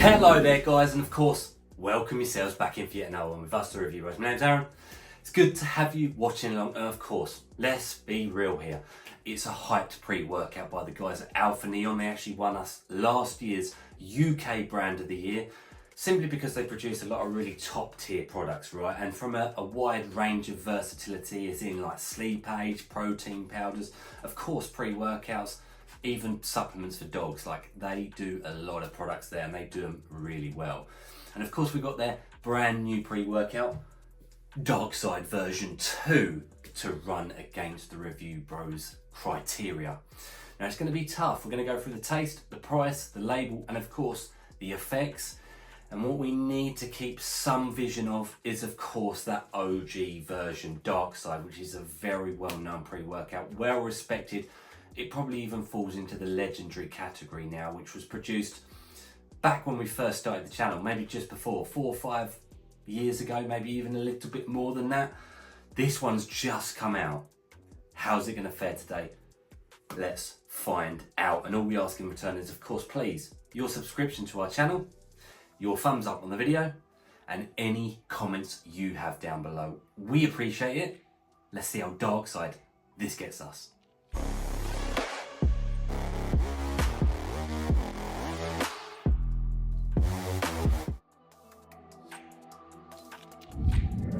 Hello there guys, and of course, welcome yourselves back in for yet another one with us, the reviewbros. My name's Aaron. It's good to have you watching along, and of course, let's be real here. It's a hyped pre-workout by the guys at Alpha Neon. They actually won us last year's UK Brand of the Year, simply because they produce a lot of really top tier products, right? And from a wide range of versatility, as in like sleep aids, protein powders, of course pre-workouts, even supplements for dogs. Like, they do a lot of products there and they do them really well. And of course we've got their brand new pre-workout, DARKSIDE version 2, to run against the reviewbros criteria. Now it's going to be tough. We're going to go through the taste, the price, the label, and of course the effects. And what we need to keep some vision of is of course that OG version, DARKSIDE, which is a very well-known pre-workout, well respected. It probably even falls into the legendary category now, which was produced back when we first started the channel, maybe just before, 4 or 5 years ago, maybe even a little bit more than that. This one's just come out. How's it going to fare today? Let's find out. And all we ask in return is, of course, please, your subscription to our channel, your thumbs up on the video, and any comments you have down below. We appreciate it. Let's see how DARKSIDE this gets us.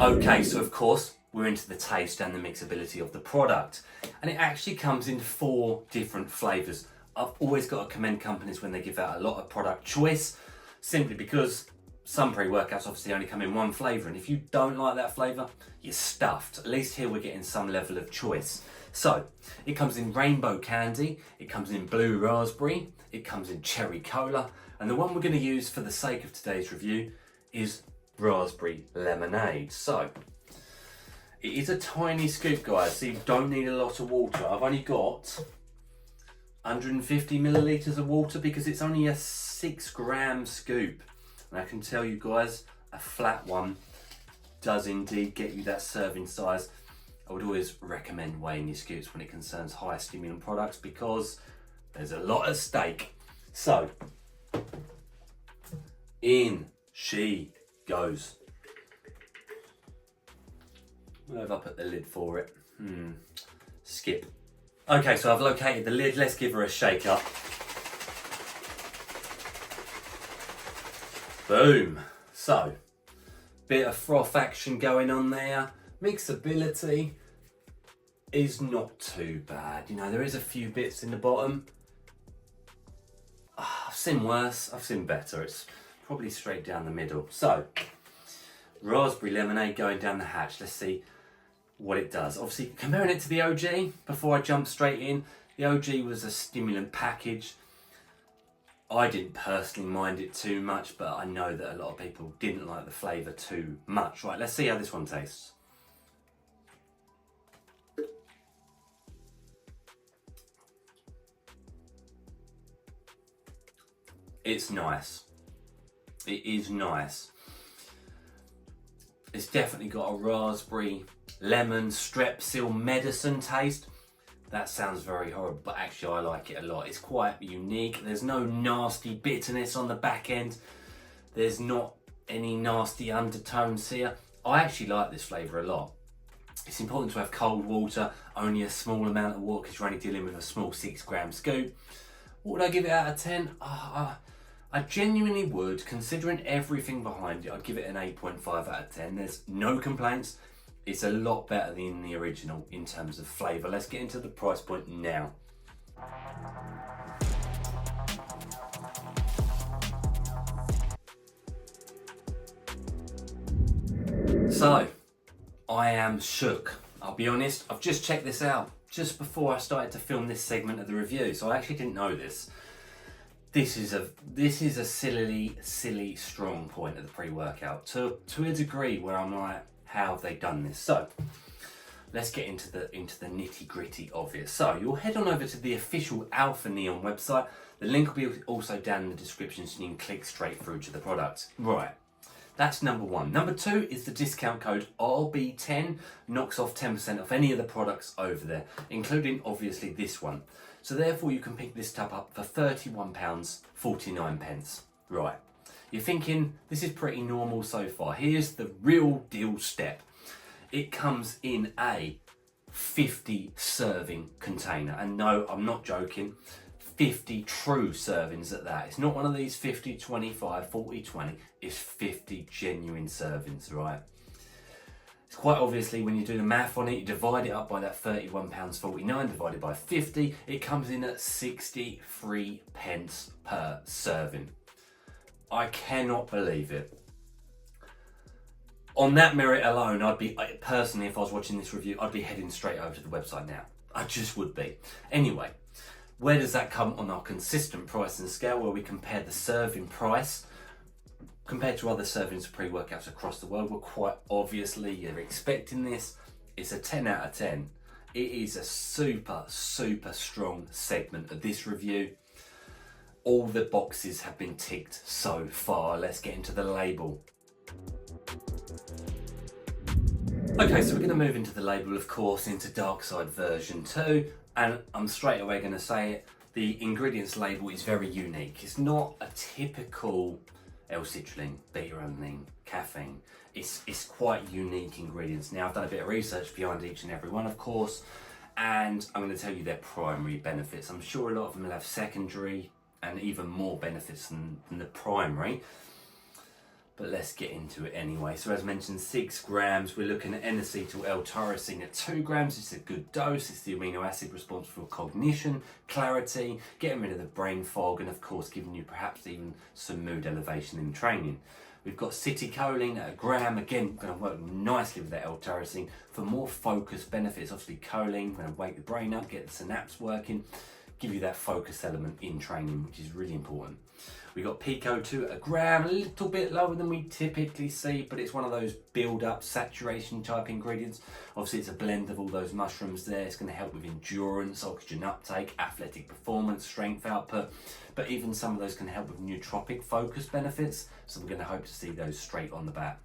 Okay, so of course, we're into the taste and the mixability of the product. And it actually comes in 4 different flavours. I've always got to commend companies when they give out a lot of product choice, simply because some pre-workouts obviously only come in 1 flavour, and if you don't like that flavour, you're stuffed. At least here we're getting some level of choice. So, it comes in rainbow candy, it comes in blue raspberry, it comes in cherry cola, and the one we're going to use for the sake of today's review is raspberry lemonade. So it is a tiny scoop, guys, so you don't need a lot of water. I've only got 150 millilitres of water because it's only a 6-gram scoop, and I can tell you guys, a flat one does indeed get you that serving size. I would always recommend weighing your scoops when it concerns high stimulant products because there's a lot at stake. So in she goes. We'll have up at the lid for it. Skip. Okay, so I've located the lid. Let's give her a shake up. Boom. So, bit of froth action going on there. Mixability is not too bad. You know, there is a few bits in the bottom. I've seen worse, I've seen better. It's probably straight down the middle. So, raspberry lemonade going down the hatch. Let's see what it does. Obviously, comparing it to the OG, before I jump straight in, the OG was a stimulant package. I didn't personally mind it too much, but I know that a lot of people didn't like the flavour too much. Right, let's see how this one tastes. It's nice. It is nice. It's definitely got a raspberry, lemon, strepsil medicine taste. That sounds very horrible, but actually I like it a lot. It's quite unique. There's no nasty bitterness on the back end. There's not any nasty undertones here. I actually like this flavour a lot. It's important to have cold water, only a small amount of water because you're only dealing with a small 6-gram scoop. What would I give it out of 10? I genuinely would, considering everything behind it, I'd give it an 8.5 out of 10. There's no complaints. It's a lot better than the original in terms of flavour. Let's get into the price point now. So, I am shook. I'll be honest, I've just checked this out just before I started to film this segment of the review, so I actually didn't know this. This is a silly strong point of the pre-workout to a degree where I'm like, how have they done this? So let's get into the nitty gritty of it. So you'll head on over to the official Alpha Neon website. The link will be also down in the description so you can click straight through to the product. Right, that's number 1. Number 2 is the discount code RB10, knocks off 10% off any of the products over there, including obviously this one. So therefore you can pick this tab up for £31.49. Right, You're thinking, this is pretty normal so far. Here's the real deal step. It comes in a 50 serving container. And no, I'm not joking. 50 true servings at that. It's not one of these 50, 25, 40, 20. It's 50 genuine servings, right? It's quite obviously when you do the math on it, you divide it up by that £31.49 divided by 50, it comes in at 63 pence per serving. I cannot believe it. On that merit alone, personally, if I was watching this review, I'd be heading straight over to the website now. I just would be. Anyway, where does that come on our consistent pricing scale, where we compare the serving price compared to other servings of pre-workouts across the world? Well, quite obviously, you're expecting this. It's a 10 out of 10. It is a super, super strong segment of this review. All the boxes have been ticked so far. Let's get into the label. Okay, so we're going to move into the label, of course, into DARKSIDE version 2. And I'm straight away going to say it. The ingredients label is very unique. It's not a typical L-citrulline, beta-alanine, caffeine. It's quite unique ingredients. Now, I've done a bit of research behind each and every one, of course, and I'm going to tell you their primary benefits. I'm sure a lot of them will have secondary and even more benefits than the primary, but let's get into it anyway. So as mentioned, 6 grams. We're looking at N-acetyl L-tyrosine at 2 grams. It's a good dose. It's the amino acid responsible for cognition, clarity, getting rid of the brain fog, and of course giving you perhaps even some mood elevation in training. We've got citicoline at 1 gram. Again, going to work nicely with that L-tyrosine for more focused benefits. Obviously choline, going to wake the brain up, get the synapse working, give you that focus element in training, which is really important. We got Pico2 at 1 gram, a little bit lower than we typically see, but it's one of those build-up saturation type ingredients. Obviously, it's a blend of all those mushrooms there. It's going to help with endurance, oxygen uptake, athletic performance, strength output, but even some of those can help with nootropic focus benefits. So we're going to hope to see those straight on the bat.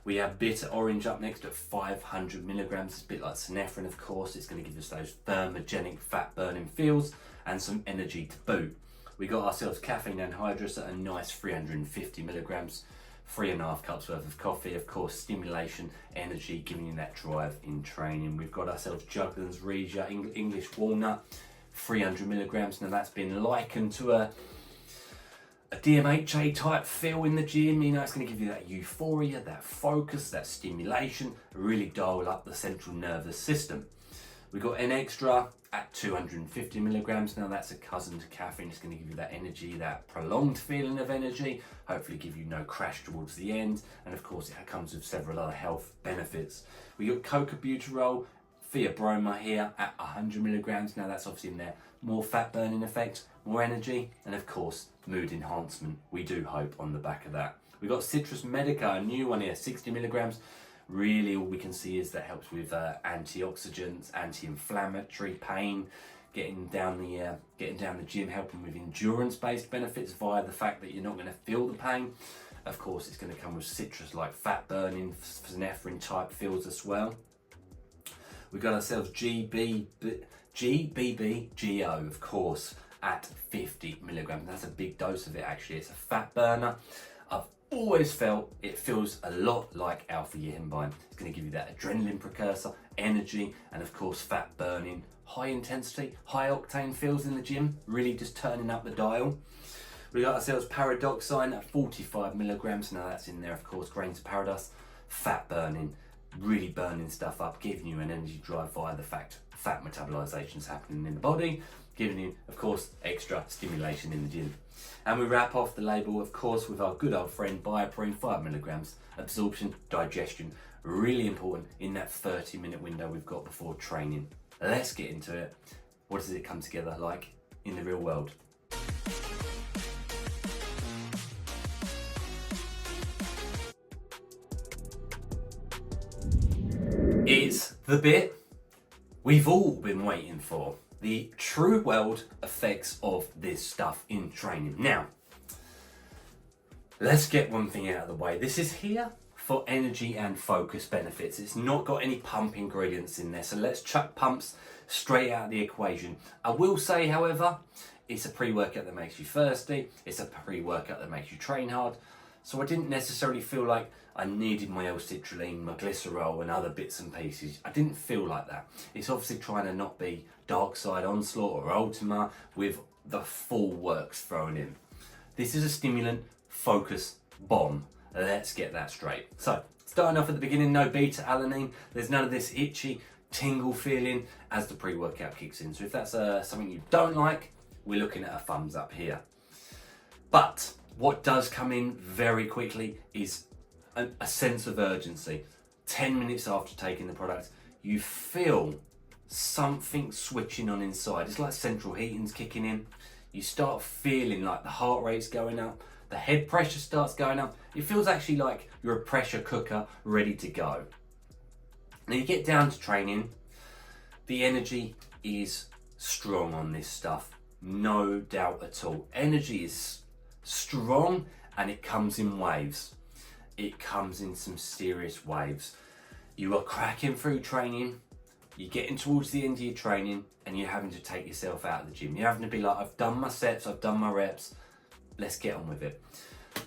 We have bitter orange up next at 500 milligrams. It's a bit like synephrine, of course. It's going to give us those thermogenic fat-burning feels and some energy to boot. We got ourselves caffeine anhydrous at a nice 350 milligrams, 3.5 cups worth of coffee, of course, stimulation, energy, giving you that drive in training. We've got ourselves Juglans Regia, English walnut, 300 milligrams. Now that's been likened to a DMHA type feel in the gym. You know, it's going to give you that euphoria, that focus, that stimulation, really dial up the central nervous system. We got N Extra at 250 milligrams. Now that's a cousin to caffeine. It's going to give you that energy, that prolonged feeling of energy, hopefully give you no crash towards the end. And of course it comes with several other health benefits. We got coca-butyrol, theobroma here at 100 milligrams. Now that's obviously in there, more fat burning effect, more energy, and of course mood enhancement, we do hope, on the back of that. We got Citrus Medica, a new one here, 60 milligrams. Really all we can see is that helps with antioxidants, anti-inflammatory, pain, getting down the gym, helping with endurance-based benefits via the fact that you're not going to feel the pain. Of course, it's going to come with citrus-like fat-burning, synephrine type feels as well. We've got ourselves GBBGO, of course, at 50 milligrams. That's a big dose of it, actually. It's a fat burner. I've always felt it feels a lot like alpha yimbine. It's going to give you that adrenaline precursor, energy, and of course fat burning, high intensity, high octane feels in the gym, really just turning up the dial. We got ourselves paradoxine at 45 milligrams. Now that's in there, of course, grains of paradise, fat burning, really burning stuff up, giving you an energy drive via the fact fat metabolization is happening in the body, giving you, of course, extra stimulation in the gym. And we wrap off the label, of course, with our good old friend Bioprene, 5 milligrams, absorption, digestion, really important in that 30-minute window we've got before training. Let's get into it. What does it come together like in the real world? It's the bit we've all been waiting for. The true world effects of this stuff in training. Now, let's get one thing out of the way. This is here for energy and focus benefits. It's not got any pump ingredients in there, so let's chuck pumps straight out of the equation. I will say, however, It's a pre-workout that makes you thirsty. It's a pre-workout that makes you train hard. So I didn't necessarily feel like I needed my L-citrulline, my glycerol and other bits and pieces. I didn't feel like that. It's obviously trying to not be DARKSIDE, Onslaught or Ultima with the full works thrown in. This is a stimulant focus bomb. Let's get that straight. So starting off at the beginning, no beta-alanine. There's none of this itchy tingle feeling as the pre-workout kicks in. So if that's something you don't like, we're looking at a thumbs up here. But what does come in very quickly is a sense of urgency. 10 minutes after taking the product, you feel something switching on inside. It's like central heating's kicking in. You start feeling like the heart rate's going up, the head pressure starts going up. It feels actually like you're a pressure cooker ready to go. Now you get down to training, the energy is strong on this stuff, no doubt at all. Energy is strong and it comes in waves. It comes in some serious waves. You are cracking through training, you're getting towards the end of your training and you're having to take yourself out of the gym. You're having to be like, I've done my sets, I've done my reps, let's get on with it.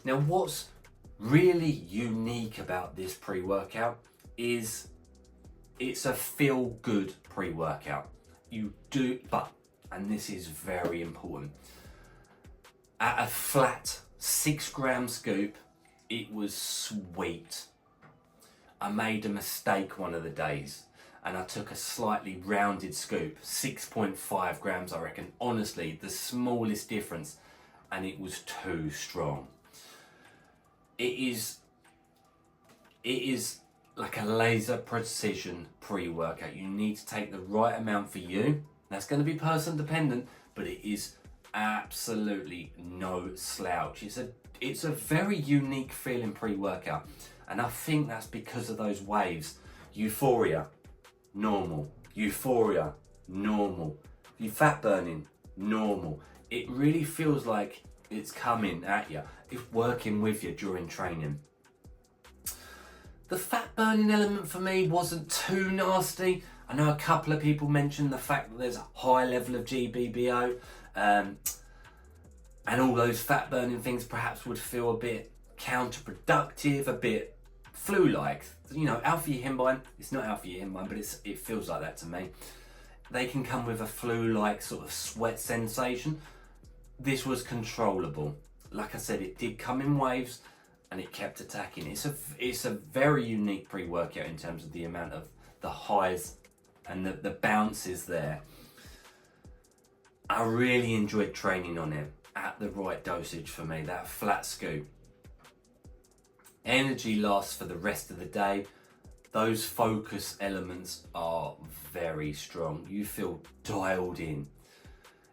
Now what's really unique about this pre-workout is it's a feel-good pre-workout. You do, but, and this is very important, at a flat 6 gram scoop, it was sweet. I made a mistake one of the days and I took a slightly rounded scoop, 6.5 grams I reckon, honestly, the smallest difference, and it was too strong. It is like a laser precision pre-workout. You need to take the right amount for you. That's going to be person dependent, but it is absolutely no slouch. It's a very unique feeling pre-workout, and I think that's because of those waves. Euphoria, normal. Euphoria, normal. You fat burning, normal. It really feels like it's coming at you. It's working with you during training. The fat burning element for me wasn't too nasty. I know a couple of people mentioned the fact that there's a high level of GBBO, and all those fat burning things perhaps would feel a bit counterproductive, a bit flu-like. You know, alpha-eohimbine, it's not alpha-eohimbine, but it feels like that to me. They can come with a flu-like sort of sweat sensation. This was controllable. Like I said, it did come in waves and it kept attacking. It's a very unique pre-workout in terms of the amount of the highs and the bounces there. I really enjoyed training on it at the right dosage for me, that flat scoop. Energy lasts for the rest of the day. Those focus elements are very strong. You feel dialed in.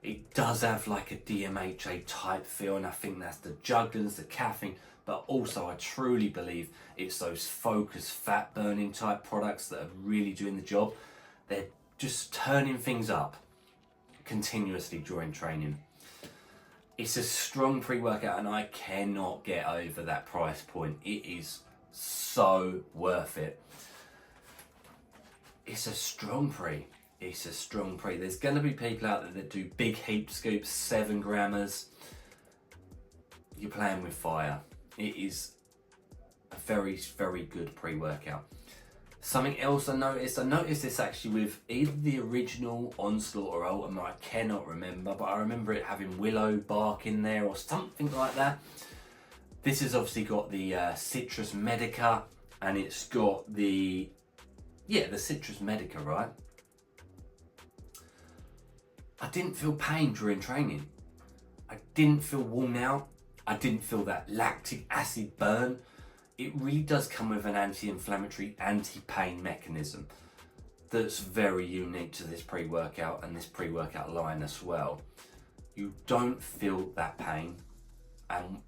It does have like a DMHA type feel, and I think that's the juglans, the caffeine, but also I truly believe it's those focus fat burning type products that are really doing the job. They're just turning things up continuously during training. It's a strong pre-workout and I cannot get over that price point. It is so worth it. It's a strong pre. It's a strong pre. There's going to be people out there that do big heap scoops, 7 grammers. You're playing with fire. It is a very, very good pre-workout. Something else I noticed this actually with either the original Onslaught or Ultima, I cannot remember, but I remember it having willow bark in there or something like that. This has obviously got the citrus medica, and it's got the citrus medica, right? I didn't feel pain during training. I didn't feel worn out. I didn't feel that lactic acid burn. It really does come with an anti-inflammatory, anti-pain mechanism that's very unique to this pre-workout and this pre-workout line as well. You don't feel that pain, and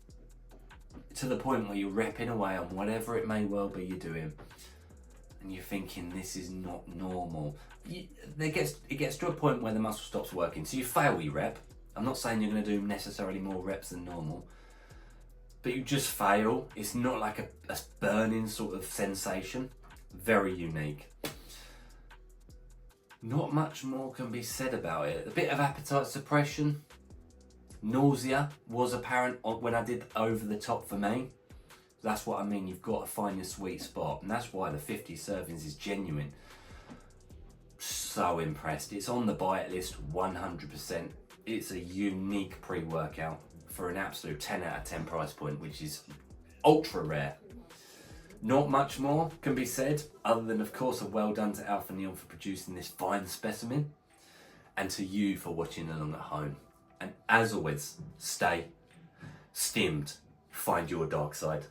to the point where you're repping away on whatever it may well be you're doing, and you're thinking this is not normal. It gets to a point where the muscle stops working, so you fail your rep. I'm not saying you're going to do necessarily more reps than normal, but you just fail. It's not like a burning sort of sensation. Very unique. Not much more can be said about it. A bit of appetite suppression, Nausea was apparent when I did over the top for me. That's what I mean, you've got to find your sweet spot, and that's why the 50 servings is genuine. So impressed. It's on the buy it list 100%. It's a unique pre-workout for an absolute 10 out of 10 price point, which is ultra rare. Not much more can be said, other than of course a well done to Alpha Neon for producing this fine specimen, and to you for watching along at home. And as always, stay stimmed, find your dark side.